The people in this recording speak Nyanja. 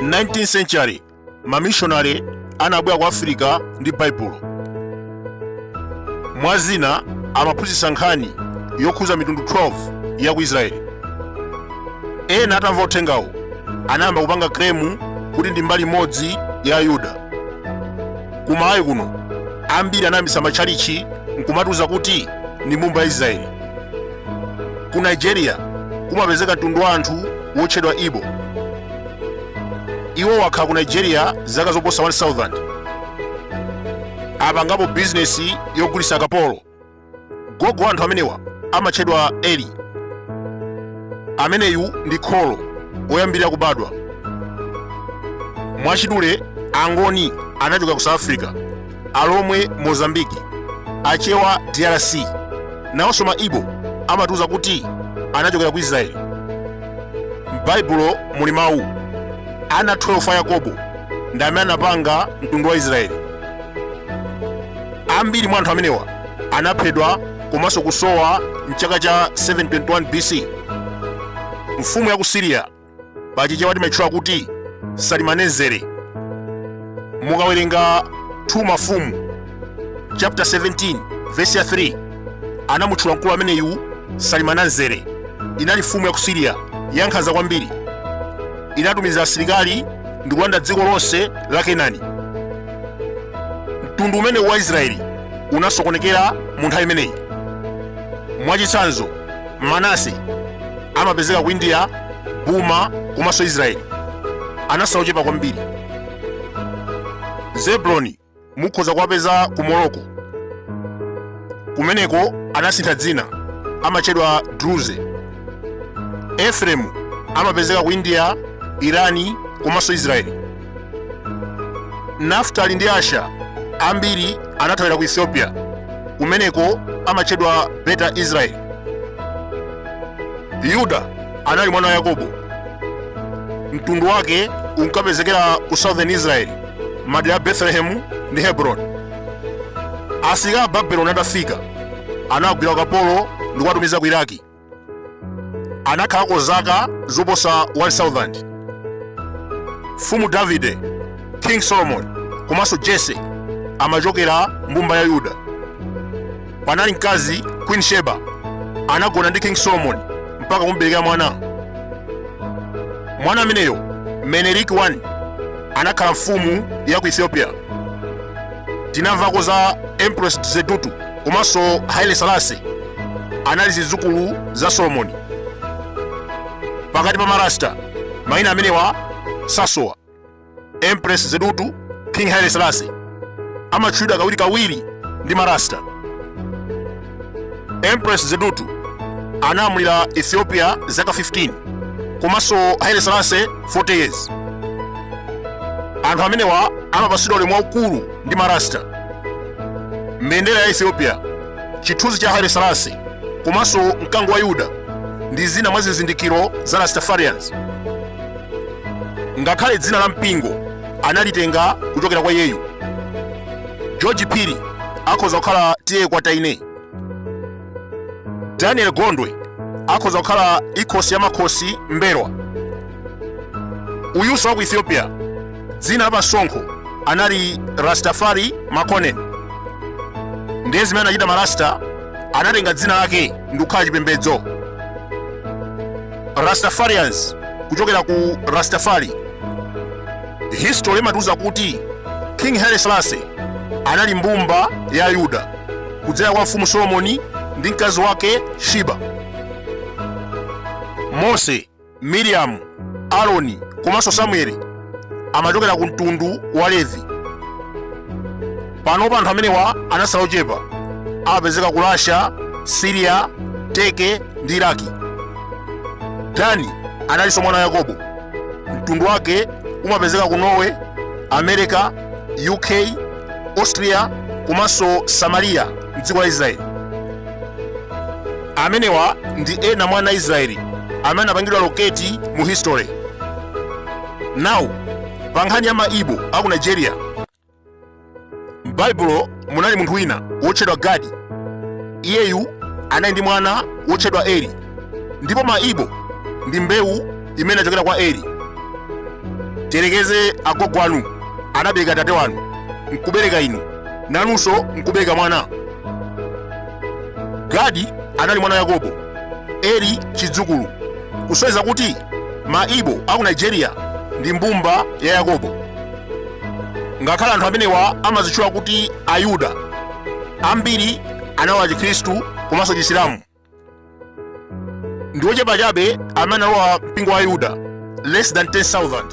19th century mamishonary anabwera ku Africa ndi baibulo. Mwazina amaphunzitsa nkhani yokhuza mitundu 12 ya ku Israeli. Ena atamva uthengawo anayamba kupanga kremu kuti ndi mbali imodzi ya Ayuda. Kumayi kuno ambiri anayambitsa matchalichi nkumatiuza kuti ndi mbumba ya Israeli. Ku Nigeria kumapezeka mtundu wa anthu wotchedwa Igbo. Iwo wakhala ku Nigeria zaka zoposa 1000. Apangapo bizinesi yogulitsa akapolo. Gogo wa anthu amenewa amatchedwa Eli. Ameneyu ndi kholo oyambirira kubadwa. Mwachidule angoni anachoka ku South Africa, alomwe Mozambique, achewa DRC. Nawonso ma Igbo amatiuza kuti anachokera ku Israeli. M'Baibulo muli mawu ana 12 a Yakobo ndi amene anapanga mtundu wa Israeli. Ambiri mwa anthu amenewa anaphedwa komanso kusowa mchaka cha 721 BC. Mfumu ya ku Syria pachichewa timatchula kuti Salimanezere. Mukawerenga 2 Mafumu chapter 17 verse ya 3 anamutchula mkulu ameneyu Salimanezere. Inali mfumu ya ku Syria yankhanza kwambiri. Inatumiza asilikali ndi kulanda dziko lonse la Kenani. Mtundu umene wa Israeli unasokonekera mu nthawi imeneyi. Mwachitsanzo Manase amapezeka ku India, Buma komanso Israeli anasaochepa kwambiri. Zebuloni mukhoza kuwapeza ku Morocco. Kumeneko anasintha dzina amatchedwa Druze. Efereimu amapezeka ku India, Irani komanso Israeli. Naftali ndi Asha ambiri anathawira ku Ethiopia. Kumeneko amatchedwa Beta Israeli. Yuda anali mwana wa Yakobo. Mtundu wake unkapezekera ku Southern Israeli, madera ya Bethlehem ndi Hebron. Asilikali a Babeloni atafika anagwira ukapolo ndi kuwatumiza ku Iraki. Anakhalako zaka zoposa 1000. Mfumu Davide, King Solomon komanso Jesse amachokera mbumba ya Yuda. Panali mkazi Queen Sheba anagona ndi King Solomon mpaka kumberekera mwana. Mwana ameneyo Menelik I anakhala mfumu ya ku Ethiopia. Tinamvako za Empress Zedutu komanso Haile Selassie anali zidzukulu za Solomoni. Pakati pa marasta mayina amenewa sasowa. Empress Zedutu, King Haile Selassie amatchulidwa kawirikawiri ndi marasta. Empress Zedutu anamulira Ethiopia zaka 15 komanso Haile Selassie 40 years. Anthu amenewa amapatsidwa ulemu waukulu ndi marasta. Mbendera ya Ethiopia, chithunzi cha Haile Selassie komanso mkango wa Yuda ndi zina mwa zizindikiro za Rastafarians. Ngakhale dzina la mpingo analitenga kuchokera kwa iyeyu. George Phiri akhoza kukhala tiye kwa Taine. Daniel Gondwe akhoza kukhala ikhosi ya makhosi Mberwa. Uyuso wa ku Ethiopia dzina la pasonkho anali Rastafari Makonnen. Ndiye zimene anachita marasta anatenga dzina lake ndi kukhala chipembedzo. Rastafarians kuchokera ku Rastafari. History imatiuza kuti King Haile Selassie anali mbumba ya Yuda kudzera kwa mfumu Solomoni ndi mkazi wake Shiba. Mose, Miriam, Aroni komanso Samueli amachokera ku mtundu wa Levi. Panopa anthu amenewa anasaochepa amapezeka ku Russia, Syria, Turkey ndi Iraki. Dani analinso mwana wa Yakobo. Mtundu wake umapezeka ku Norway, America, UK, Austria komanso Samaria mdziko la Israeli. Amenewa ndi ena mwa ana Israeli amene apangidwa loketi mu history. Now pa nkhani ya maibo aku Nigeria, m'Baibulo munali munthu wina wotchedwa Gadi. Iyeyu anali ndi mwana wotchedwa Eri, ndipo maibo ndi mbewu imene inachokera kwa Eri. Tiyerekeze agogo anu anabereka tate wanu, nkubereka inu, nanunso nkubereka mwana. Gadi anali mwana wa Yakobo, Eri chidzukulu, kusonyeza kuti maibo aku Nigeria ndi mbumba ya Yakobo. Ngakhale anthu amenewa amazitchula kuti Ayuda, ambiri analowa Chikhristu komanso Chisilamu. Ndi ochepa chabe amene analowa mpingo wa Ayuda, less than 10,000.